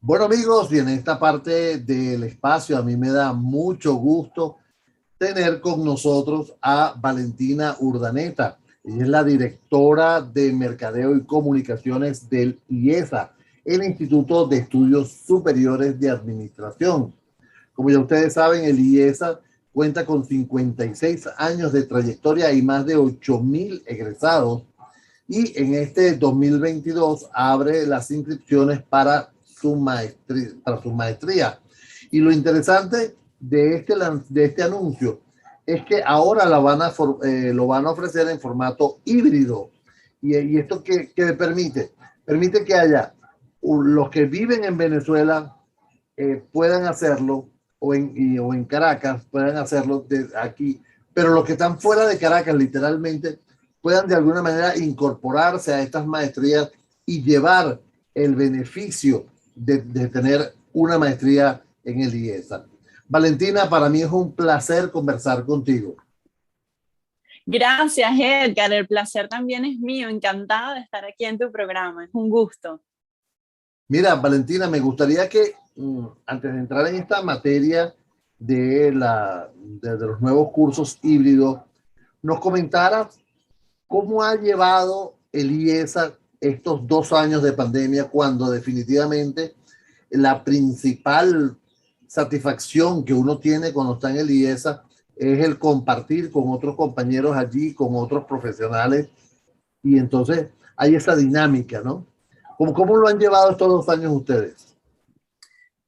Bueno amigos, y en esta parte del espacio a mí me da mucho gusto tener con nosotros a Valentina Urdaneta. Ella es la directora de Mercadeo y Comunicaciones del IESA, el Instituto de Estudios Superiores de Administración. Como ya ustedes saben, el IESA cuenta con 56 años de trayectoria y más de 8.000 egresados, y en este 2022 abre las inscripciones para su maestría. Y lo interesante de este anuncio es que ahora lo van a ofrecer en formato híbrido. Y esto que permite, permite que haya los que viven en Venezuela puedan hacerlo, o en Caracas puedan hacerlo de aquí, pero los que están fuera de Caracas literalmente puedan de alguna manera incorporarse a estas maestrías y llevar el beneficio de tener una maestría en el IESA. Valentina, para mí es un placer conversar contigo. Gracias, Edgar. El placer también es mío. Encantada de estar aquí en tu programa. Es un gusto. Mira, Valentina, me gustaría que antes de entrar en esta materia de los nuevos cursos híbridos, nos comentaras cómo ha llevado el IESA estos 2 años de pandemia, cuando definitivamente la principal satisfacción que uno tiene cuando está en el IESA es el compartir con otros compañeros allí, con otros profesionales, y entonces hay esa dinámica, ¿no? ¿Cómo lo han llevado estos 2 años ustedes?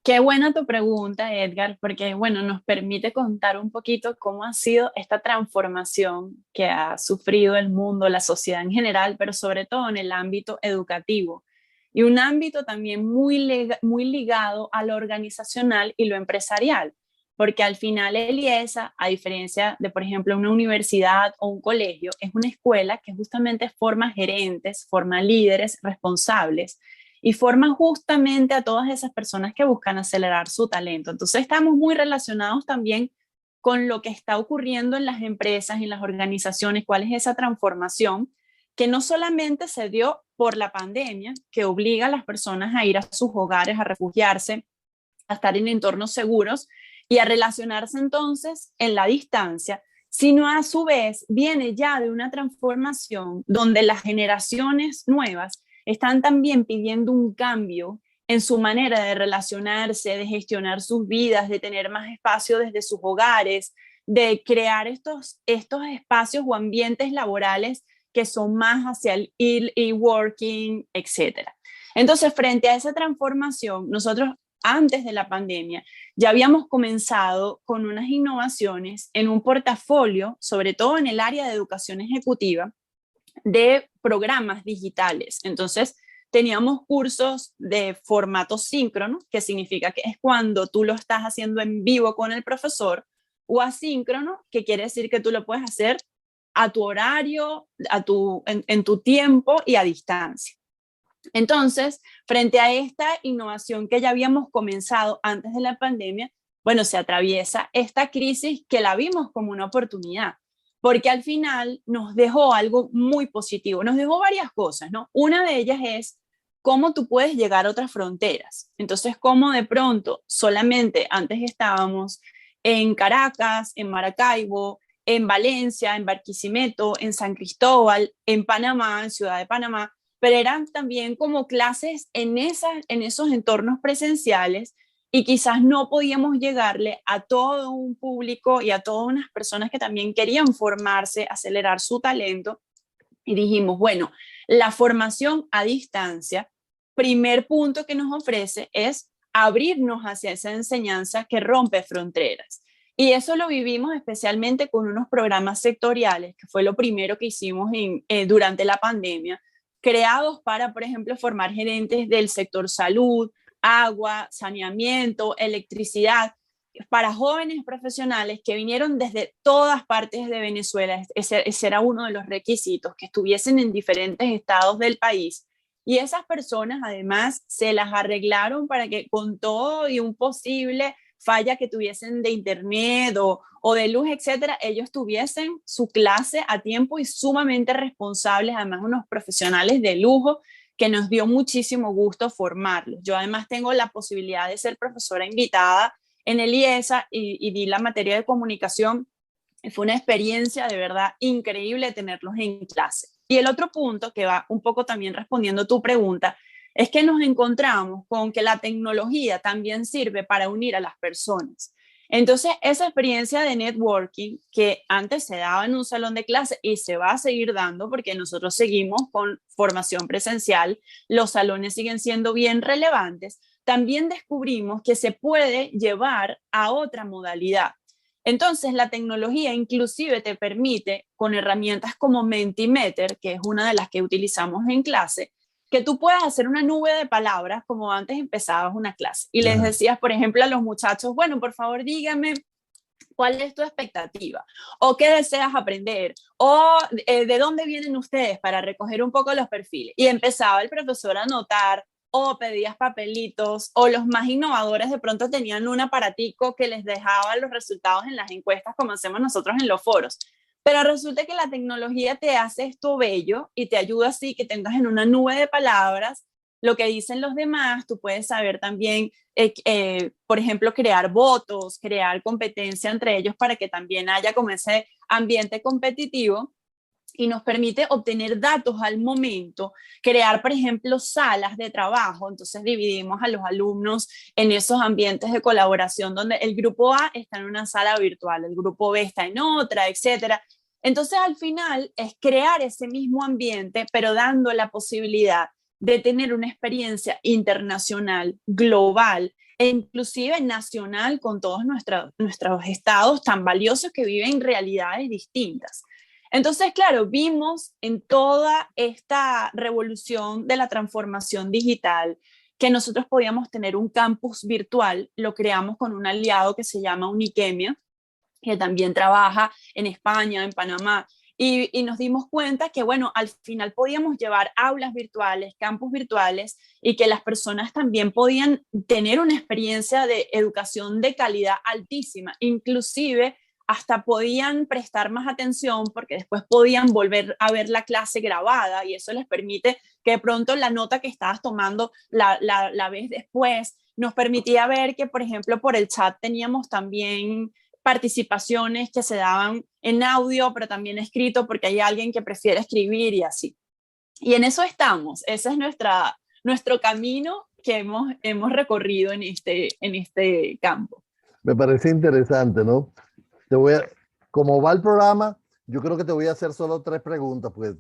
Qué buena tu pregunta, Edgar, porque bueno, nos permite contar un poquito cómo ha sido esta transformación que ha sufrido el mundo, la sociedad en general, pero sobre todo en el ámbito educativo. Y un ámbito también muy ligado a lo organizacional y lo empresarial, porque al final el IESA, a diferencia de, por ejemplo, una universidad o un colegio, es una escuela que justamente forma gerentes, forma líderes responsables y forma justamente a todas esas personas que buscan acelerar su talento. Entonces estamos muy relacionados también con lo que está ocurriendo en las empresas, en las organizaciones, cuál es esa transformación que no solamente se dio por la pandemia, que obliga a las personas a ir a sus hogares, a refugiarse, a estar en entornos seguros y a relacionarse entonces en la distancia, sino a su vez viene ya de una transformación donde las generaciones nuevas están también pidiendo un cambio en su manera de relacionarse, de gestionar sus vidas, de tener más espacio desde sus hogares, de crear estos espacios o ambientes laborales que son más hacia el e-working, etc. Entonces, frente a esa transformación, nosotros antes de la pandemia ya habíamos comenzado con unas innovaciones en un portafolio, sobre todo en el área de educación ejecutiva, de programas digitales. Entonces, teníamos cursos de formato síncrono, que significa que es cuando tú lo estás haciendo en vivo con el profesor, o asíncrono, que quiere decir que tú lo puedes hacer a tu horario, en tu tiempo y a distancia. Entonces, frente a esta innovación que ya habíamos comenzado antes de la pandemia, bueno, se atraviesa esta crisis que la vimos como una oportunidad, porque al final nos dejó algo muy positivo, nos dejó varias cosas, ¿no? Una de ellas es cómo tú puedes llegar a otras fronteras. Entonces, cómo de pronto solamente antes estábamos en Caracas, en Maracaibo, en Valencia, en Barquisimeto, en San Cristóbal, en Panamá, en Ciudad de Panamá, pero eran también como clases en esos entornos presenciales y quizás no podíamos llegarle a todo un público y a todas unas personas que también querían formarse, acelerar su talento. Y dijimos, bueno, la formación a distancia, primer punto que nos ofrece es abrirnos hacia esa enseñanza que rompe fronteras. Y eso lo vivimos especialmente con unos programas sectoriales, que fue lo primero que hicimos durante la pandemia, creados para, por ejemplo, formar gerentes del sector salud, agua, saneamiento, electricidad, para jóvenes profesionales que vinieron desde todas partes de Venezuela. Ese era uno de los requisitos, que estuviesen en diferentes estados del país. Y esas personas además se las arreglaron para que con todo y un posible falla que tuviesen de internet o de luz, etcétera, ellos tuviesen su clase a tiempo y sumamente responsables, además unos profesionales de lujo que nos dio muchísimo gusto formarlos. Yo además tengo la posibilidad de ser profesora invitada en el IESA y di la materia de comunicación. Fue una experiencia de verdad increíble tenerlos en clase. Y el otro punto que va un poco también respondiendo tu pregunta es que nos encontramos con que la tecnología también sirve para unir a las personas. Entonces, esa experiencia de networking que antes se daba en un salón de clase y se va a seguir dando porque nosotros seguimos con formación presencial, los salones siguen siendo bien relevantes, también descubrimos que se puede llevar a otra modalidad. Entonces, la tecnología inclusive te permite, con herramientas como Mentimeter, que es una de las que utilizamos en clase, que tú puedas hacer una nube de palabras como antes empezabas una clase. Y les decías, por ejemplo, a los muchachos, bueno, por favor, dígame cuál es tu expectativa o qué deseas aprender o de dónde vienen ustedes para recoger un poco los perfiles. Y empezaba el profesor a anotar o pedías papelitos, o los más innovadores de pronto tenían un aparatico que les dejaba los resultados en las encuestas como hacemos nosotros en los foros. Pero resulta que la tecnología te hace esto bello y te ayuda así que tengas en una nube de palabras lo que dicen los demás. Tú puedes saber también, por ejemplo, crear votos, crear competencia entre ellos para que también haya como ese ambiente competitivo, y nos permite obtener datos al momento, crear, por ejemplo, salas de trabajo. Entonces dividimos a los alumnos en esos ambientes de colaboración donde el grupo A está en una sala virtual, el grupo B está en otra, etcétera. Entonces, al final es crear ese mismo ambiente, pero dando la posibilidad de tener una experiencia internacional, global e inclusive nacional con todos nuestros estados tan valiosos que viven realidades distintas. Entonces, claro, vimos en toda esta revolución de la transformación digital que nosotros podíamos tener un campus virtual. Lo creamos con un aliado que se llama Uniquemia, que también trabaja en España, en Panamá, y nos dimos cuenta que, bueno, al final podíamos llevar aulas virtuales, campus virtuales, y que las personas también podían tener una experiencia de educación de calidad altísima, inclusive hasta podían prestar más atención porque después podían volver a ver la clase grabada, y eso les permite que de pronto la nota que estabas tomando la ves después. Nos permitía ver que, por ejemplo, por el chat teníamos también participaciones que se daban en audio, pero también escrito, porque hay alguien que prefiere escribir y así. Y en eso estamos. Ese es nuestro camino que hemos recorrido en este campo. Me parece interesante, ¿no? Te voy a, como va el programa, yo creo que te voy a hacer solo 3 preguntas, pues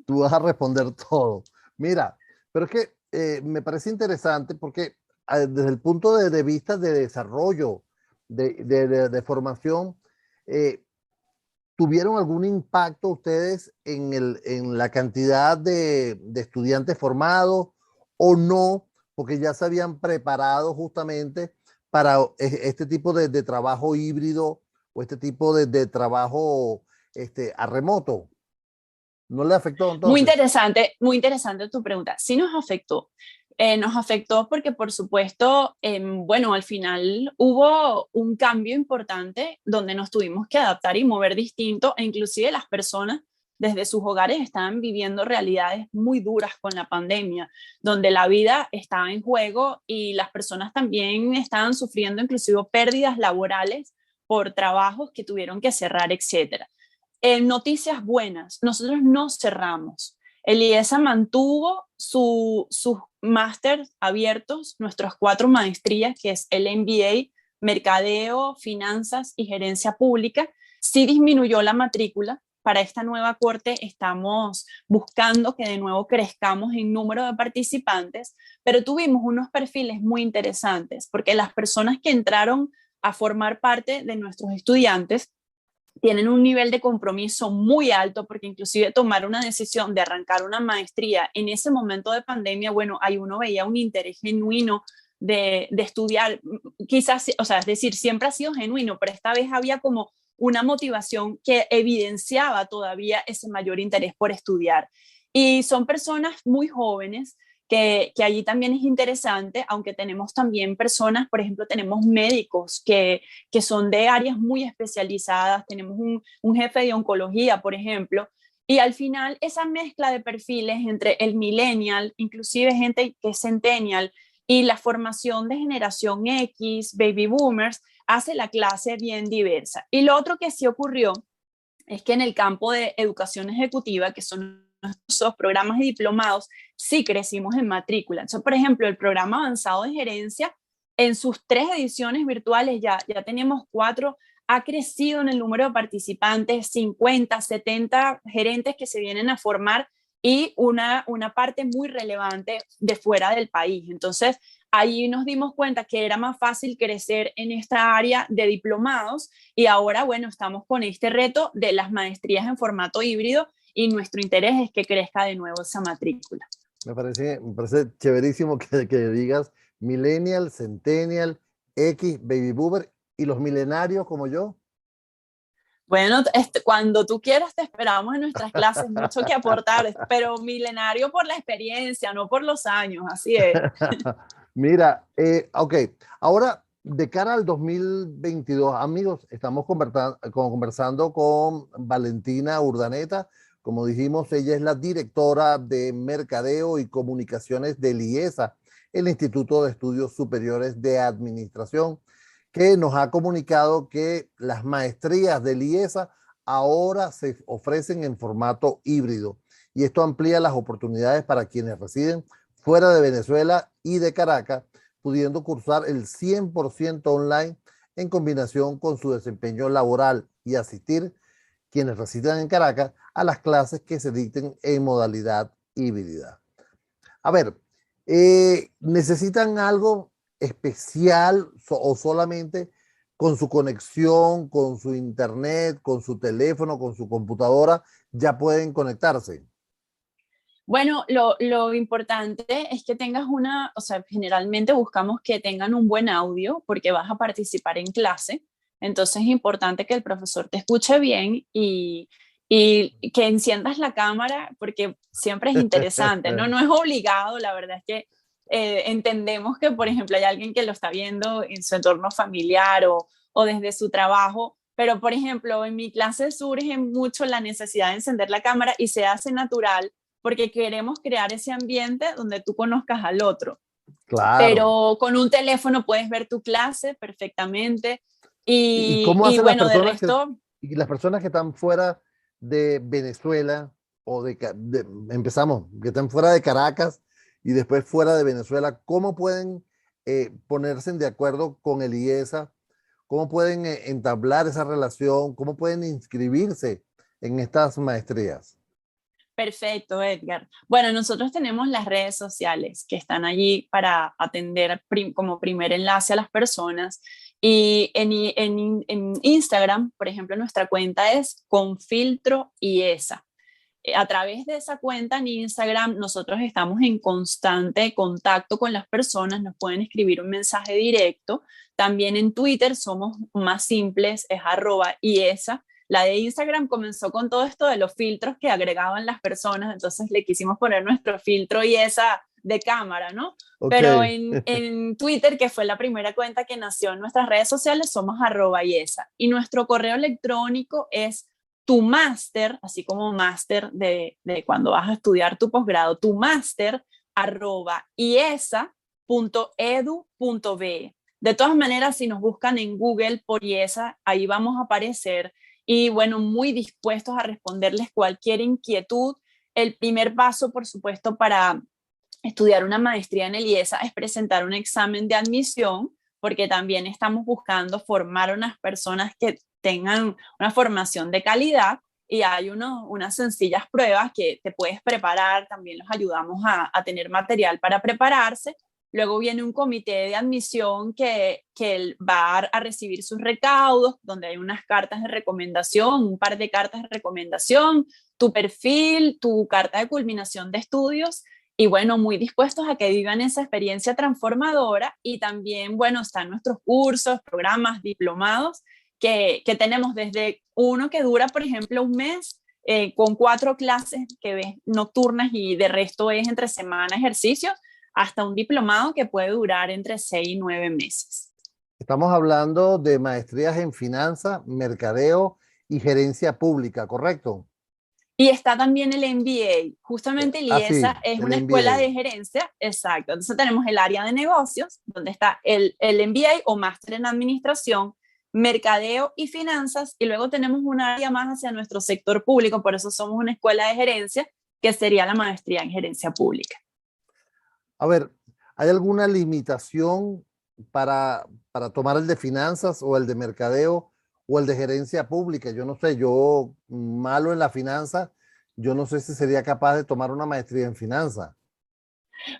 tú vas a responder todo. Mira, pero es que me parece interesante porque desde el punto de vista de desarrollo, de formación, ¿tuvieron algún impacto ustedes en la cantidad de estudiantes formados o no? Porque ya se habían preparado justamente para este tipo de trabajo híbrido o este tipo de trabajo a remoto. ¿No le afectó entonces? Muy interesante tu pregunta. Sí nos afectó. Nos afectó porque, por supuesto, bueno, al final hubo un cambio importante donde nos tuvimos que adaptar y mover distinto, e inclusive las personas desde sus hogares estaban viviendo realidades muy duras con la pandemia, donde la vida estaba en juego y las personas también estaban sufriendo inclusive pérdidas laborales por trabajos que tuvieron que cerrar, etcétera. Noticias buenas, nosotros no cerramos. El IESA mantuvo sus másters abiertos, nuestras 4 maestrías, que es el MBA, Mercadeo, Finanzas y Gerencia Pública. Sí disminuyó la matrícula. Para esta nueva corte estamos buscando que de nuevo crezcamos en número de participantes, pero tuvimos unos perfiles muy interesantes, porque las personas que entraron a formar parte de nuestros estudiantes tienen un nivel de compromiso muy alto, porque inclusive tomar una decisión de arrancar una maestría en ese momento de pandemia, bueno, ahí uno veía un interés genuino de estudiar, quizás, o sea, es decir, siempre ha sido genuino, pero esta vez había como una motivación que evidenciaba todavía ese mayor interés por estudiar. Y son personas muy jóvenes que allí también es interesante, aunque tenemos también personas, por ejemplo, tenemos médicos que son de áreas muy especializadas, tenemos un jefe de oncología, por ejemplo, Y al final esa mezcla de perfiles entre el millennial, inclusive gente que es centennial, y la formación de generación X, baby boomers, hace la clase bien diversa. Y lo otro que sí ocurrió es que en el campo de educación ejecutiva, que son nuestros programas y diplomados, sí crecimos en matrícula. Entonces, por ejemplo, el programa avanzado de gerencia, en sus 3 ediciones virtuales, ya teníamos 4, ha crecido en el número de participantes, 50, 70 gerentes que se vienen a formar y una parte muy relevante de fuera del país. Entonces, ahí nos dimos cuenta que era más fácil crecer en esta área de diplomados y ahora, bueno, estamos con este reto de las maestrías en formato híbrido y nuestro interés es que crezca de nuevo esa matrícula. Me parece chéverísimo que digas millennial, centennial, X, baby boomer y los milenarios como yo. Bueno, cuando tú quieras te esperamos en nuestras clases, mucho que aportar, pero milenario por la experiencia, no por los años, así es. Mira, ok, ahora de cara al 2022, amigos, estamos conversando con Valentina Urdaneta. Como dijimos, ella es la directora de Mercadeo y Comunicaciones del IESA, el Instituto de Estudios Superiores de Administración, que nos ha comunicado que las maestrías del IESA ahora se ofrecen en formato híbrido y esto amplía las oportunidades para quienes residen fuera de Venezuela y de Caracas, pudiendo cursar el 100% online en combinación con su desempeño laboral y asistir quienes residen en Caracas a las clases que se dicten en modalidad híbrida. A ver, ¿necesitan algo especial o solamente con su conexión, con su internet, con su teléfono, con su computadora, ya pueden conectarse? Bueno, lo importante es que tengas o sea, generalmente buscamos que tengan un buen audio porque vas a participar en clase, entonces es importante que el profesor te escuche bien y que enciendas la cámara porque siempre es interesante, ¿no? No es obligado, la verdad es que entendemos que, por ejemplo, hay alguien que lo está viendo en su entorno familiar o desde su trabajo, pero, por ejemplo, en mi clase surge mucho la necesidad de encender la cámara y se hace natural porque queremos crear ese ambiente donde tú conozcas al otro. Claro. Pero con un teléfono puedes ver tu clase perfectamente ¿Y cómo y hacen bueno, de resto, y las personas que están fuera de Venezuela o empezamos, que están fuera de Caracas y después fuera de Venezuela, cómo pueden ponerse de acuerdo con el IESA? ¿Cómo pueden entablar esa relación? ¿Cómo pueden inscribirse en estas maestrías? perfecto, Edgar. Bueno, nosotros tenemos las redes sociales que están allí para atender como primer enlace a las personas. Y en Instagram, por ejemplo, nuestra cuenta es Confiltro IESA. A través de esa cuenta en Instagram nosotros estamos en constante contacto con las personas, nos pueden escribir un mensaje directo. También en Twitter somos más simples, es @IESA. La de Instagram comenzó con todo esto de los filtros que agregaban las personas, entonces le quisimos poner nuestro filtro IESA de cámara, ¿no? Ok. Pero en Twitter, que fue la primera cuenta que nació en nuestras redes sociales, somos @IESA. Y nuestro correo electrónico es tu máster, así como máster de cuando vas a estudiar tu posgrado, tu máster @iesa.edu.be. De todas maneras, si nos buscan en Google por IESA, ahí vamos a aparecer y bueno, muy dispuestos a responderles cualquier inquietud. El primer paso, por supuesto, para estudiar una maestría en el IESA es presentar un examen de admisión, porque también estamos buscando formar unas personas que tengan una formación de calidad y hay unas sencillas pruebas que te puedes preparar, también los ayudamos a tener material para prepararse. Luego viene un comité de admisión que va a recibir sus recaudos, donde hay unas cartas de recomendación, un par de cartas de recomendación, tu perfil, tu carta de culminación de estudios y bueno, muy dispuestos a que vivan esa experiencia transformadora y también, bueno, están nuestros cursos, programas, diplomados que tenemos desde uno que dura, por ejemplo, un mes con 4 clases que ves nocturnas y de resto es entre semana ejercicios, hasta un diplomado que puede durar entre 6 y 9 meses. Estamos hablando de maestrías en finanzas, mercadeo y gerencia pública, ¿correcto? Y está también el MBA. Justamente el Ah, sí, IESA es el una escuela MBA. de gerencia, exacto. Entonces tenemos el área de negocios, donde está el MBA o máster en administración, mercadeo y finanzas, y luego tenemos un área más hacia nuestro sector público, por eso somos una escuela de gerencia, que sería la maestría en gerencia pública. A ver, ¿hay alguna limitación para tomar el de finanzas o el de mercadeo o el de gerencia pública? Yo no sé, yo malo en la finanza, yo no sé si sería capaz de tomar una maestría en finanzas.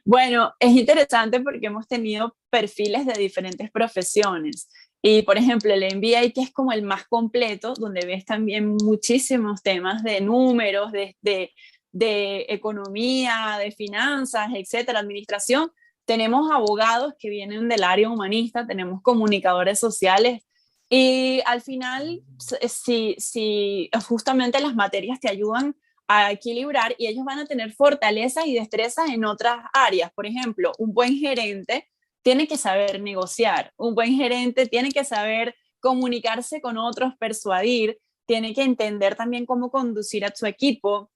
Bueno, es interesante porque hemos tenido perfiles de diferentes profesiones. Y, por ejemplo, el MBA, que es como el más completo, donde ves también muchísimos temas de números, de economía, de finanzas, etcétera, administración. Tenemos abogados que vienen del área humanista, tenemos comunicadores sociales. Y al final, si justamente las materias te ayudan a equilibrar y ellos van a tener fortalezas y destrezas en otras áreas. Por ejemplo, un buen gerente tiene que saber negociar, un buen gerente tiene que saber comunicarse con otros, persuadir, tiene que entender también cómo conducir a su equipo.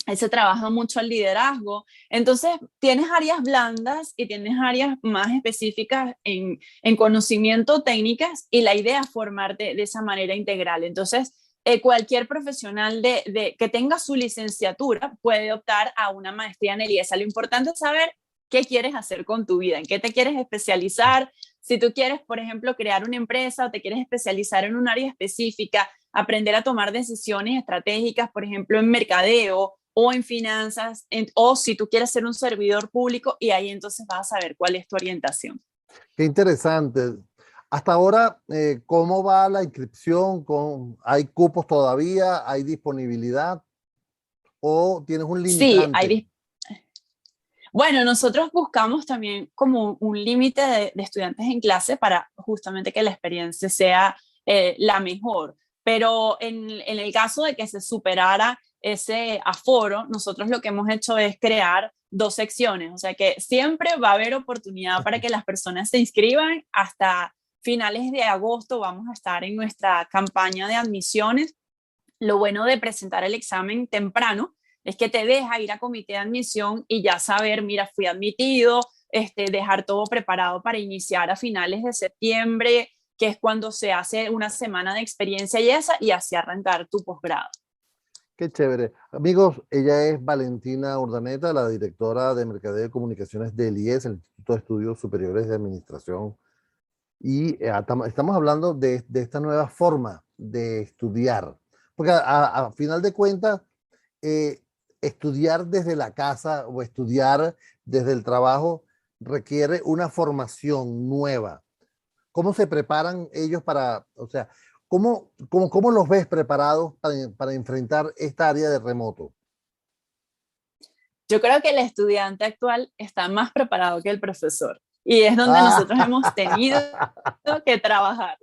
Él se trabaja mucho el liderazgo. Entonces, tienes áreas blandas y tienes áreas más específicas en conocimiento técnicas y la idea es formarte de esa manera integral. Entonces, cualquier profesional que tenga su licenciatura puede optar a una maestría en el IESA. Lo importante es saber qué quieres hacer con tu vida, en qué te quieres especializar. Si tú quieres, por ejemplo, crear una empresa o te quieres especializar en un área específica, aprender a tomar decisiones estratégicas, por ejemplo, en mercadeo o en finanzas, o si tú quieres ser un servidor público, y ahí entonces vas a saber cuál es tu orientación. Qué interesante. Hasta ahora, ¿cómo va la inscripción? ¿Hay cupos todavía? ¿Hay disponibilidad? ¿O tienes un Sí, limitante? bueno, nosotros buscamos también como un límite de estudiantes en clase para justamente que la experiencia sea la mejor. Pero en el caso de que se superara ese aforo, nosotros lo que hemos hecho es crear dos secciones. O sea que siempre va a haber oportunidad para que las personas se inscriban. Hasta finales de agosto vamos a estar en nuestra campaña de admisiones. Lo bueno de presentar el examen temprano es que te deja ir a comité de admisión y ya saber, mira, fui admitido, dejar todo preparado para iniciar a finales de septiembre, que es cuando se hace una semana de experiencia y así arrancar tu posgrado. Qué chévere. Amigos, ella es Valentina Urdaneta, la directora de Mercadeo y Comunicaciones del IES, el Instituto de Estudios Superiores de Administración. Y estamos hablando de esta nueva forma de estudiar. Porque a final de cuentas, eh, estudiar desde la casa o estudiar desde el trabajo requiere una formación nueva. ¿Cómo se preparan ellos para, o sea, cómo los ves preparados para enfrentar esta área de remoto? Yo creo que el estudiante actual está más preparado que el profesor y es donde nosotros hemos tenido Ah, que trabajar.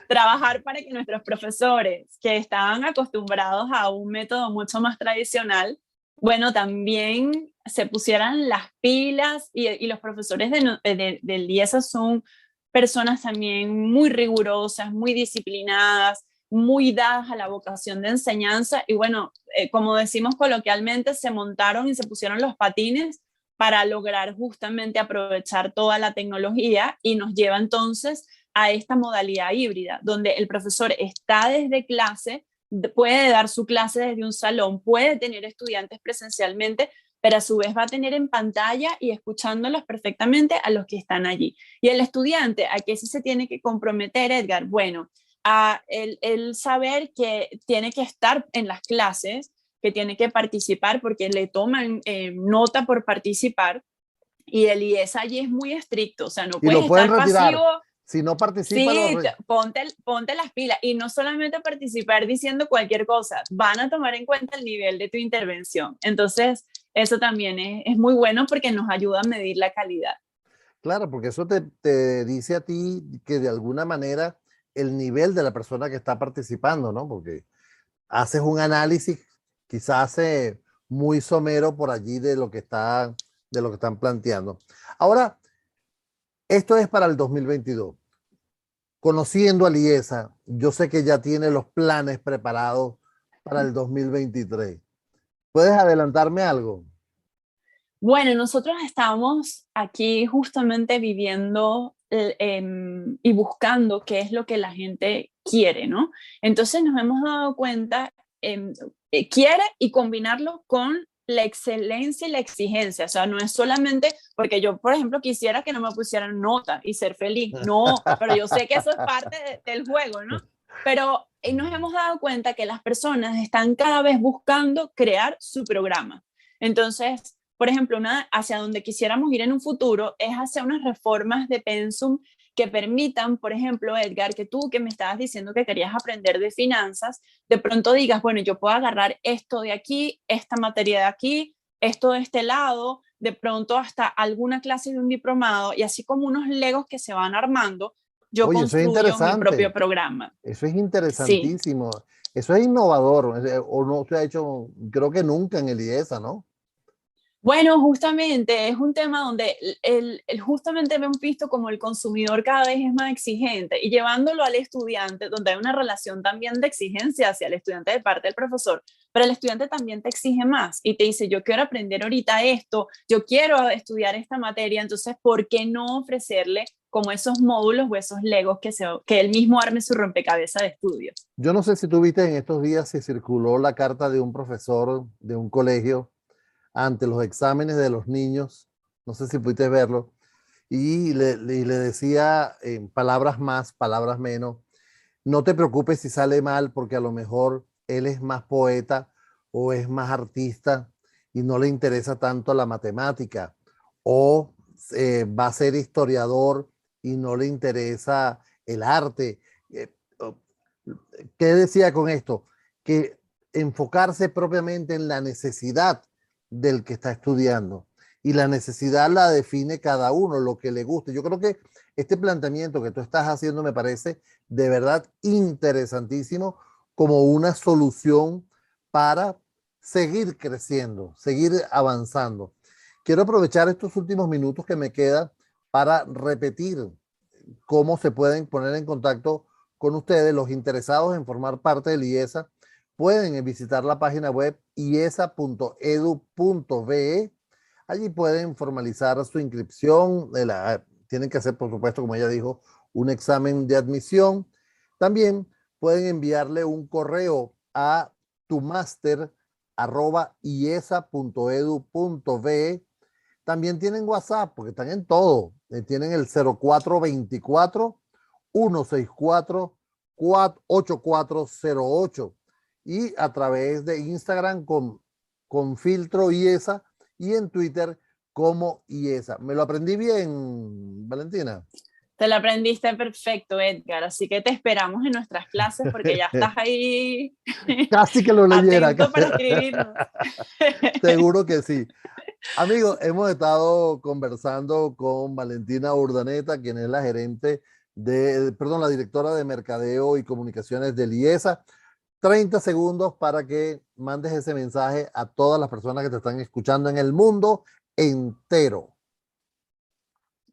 Trabajar para que nuestros profesores que estaban acostumbrados a un método mucho más tradicional, bueno, también se pusieran las pilas y los profesores del IESA son personas también muy rigurosas, muy disciplinadas, muy dadas a la vocación de enseñanza y bueno, como decimos coloquialmente, se montaron y se pusieron los patines para lograr justamente aprovechar toda la tecnología y nos lleva entonces a esta modalidad híbrida, donde el profesor está desde clase, puede dar su clase desde un salón, puede tener estudiantes presencialmente, pero a su vez va a tener en pantalla y escuchándolos perfectamente a los que están allí. Y el estudiante, ¿a qué sí se tiene que comprometer, Edgar? Bueno, a el saber que tiene que estar en las clases, que tiene que participar porque le toman nota por participar, y el IES allí es muy estricto, o sea, no y lo puedes pueden estar retirar. pasivo. Si no participa, Sí, ponte las pilas y no solamente participar diciendo cualquier cosa, van a tomar en cuenta el nivel de tu intervención. Entonces, eso también es muy bueno porque nos ayuda a medir la calidad. Claro, porque eso te dice a ti que de alguna manera el nivel de la persona que está participando, ¿no? Porque haces un análisis quizás muy somero por allí de lo que están planteando. Ahora, esto es para el 2022. Conociendo a Liesa, yo sé que ya tiene los planes preparados para el 2023? ¿Puedes adelantarme algo? Bueno, nosotros estamos aquí justamente viviendo y buscando qué es lo que la gente quiere, ¿no? Entonces nos hemos dado cuenta, quiere y combinarlo con la excelencia y la exigencia. O sea, no es solamente porque yo, por ejemplo, quisiera que no me pusieran nota y ser feliz. No, pero yo sé que eso es parte del juego, ¿no? Pero nos hemos dado cuenta que las personas están cada vez buscando crear su programa. Entonces, por ejemplo, hacia donde quisiéramos ir en un futuro es hacia unas reformas de pensum que permitan, por ejemplo, Edgar, que tú que me estabas diciendo que querías aprender de finanzas, de pronto digas, bueno, yo puedo agarrar esto de aquí, esta materia de aquí, esto de este lado, de pronto hasta alguna clase de un diplomado, y así como unos legos que se van armando, yo Oye, eso es construyo mi propio interesante. programa. Eso es Sí. interesantísimo. Eso es innovador. O no se ha hecho, creo que nunca en el IESA, ¿no? Bueno, justamente es un tema donde justamente hemos visto como el consumidor cada vez es más exigente y llevándolo al estudiante, donde hay una relación también de exigencia hacia el estudiante de parte del profesor, pero el estudiante también te exige más y te dice, yo quiero aprender ahorita esto, yo quiero estudiar esta materia, entonces, ¿por qué no ofrecerle como esos módulos o esos legos que él mismo arme su rompecabezas de estudio? Yo no sé si tú viste en estos días se circuló la carta de un profesor de un colegio ante los exámenes de los niños. No sé si pudiste verlo. Y le decía en palabras más, palabras menos, no te preocupes si sale mal porque a lo mejor él es más poeta o es más artista y no le interesa tanto la matemática o va a ser historiador y no le interesa el arte. Eh, ¿Qué decía con esto? Que enfocarse propiamente en la necesidad del que está estudiando y la necesidad la define cada uno, lo que le guste. Yo creo que este planteamiento que tú estás haciendo me parece de verdad interesantísimo como una solución para seguir creciendo, seguir avanzando. Quiero aprovechar estos últimos minutos que me quedan para repetir cómo se pueden poner en contacto con ustedes. Los interesados en formar parte del IESA pueden visitar la página web iesa.edu.be. Allí pueden formalizar su inscripción. Tienen que hacer, por supuesto, como ella dijo, un examen de admisión. También pueden enviarle un correo a tumaster@iesa.edu.be. También tienen WhatsApp, porque están en todo. Tienen el 0424 164 8408 y a través de Instagram con filtro IESA y en Twitter como IESA. ¿Me lo aprendí bien, Valentina? Te lo aprendiste perfecto, Edgar, así que te esperamos en nuestras clases porque ya estás ahí Casi que lo leyera. atento para escribirnos. Seguro que sí. Amigos, hemos estado conversando con Valentina Urdaneta, quien es la gerente perdón, la directora de Mercadeo y Comunicaciones del IESA. 30 segundos para que mandes ese mensaje a todas las personas que te están escuchando en el mundo entero.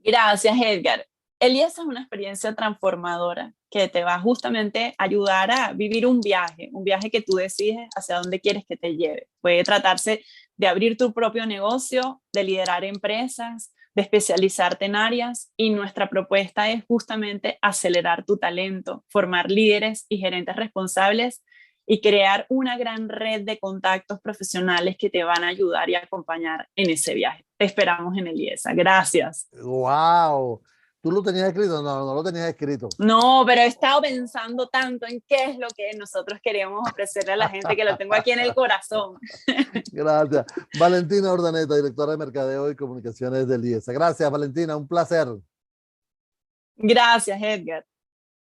Gracias, Edgar. Elías es una experiencia transformadora que te va justamente a ayudar a vivir un viaje que tú decides hacia dónde quieres que te lleve. Puede tratarse de abrir tu propio negocio, de liderar empresas, de especializarte en áreas y nuestra propuesta es justamente acelerar tu talento, formar líderes y gerentes responsables y crear una gran red de contactos profesionales que te van a ayudar y acompañar en ese viaje. Te esperamos en el IESA. Gracias. ¡Wow! ¿Tú lo tenías escrito? No, no lo tenías escrito. No, pero he estado pensando tanto en qué es lo que nosotros queremos ofrecerle a la gente que lo tengo aquí en el corazón. Gracias. Valentina Urdaneta, directora de Mercadeo y Comunicaciones del IESA. Gracias, Valentina. Un placer. Gracias, Edgar.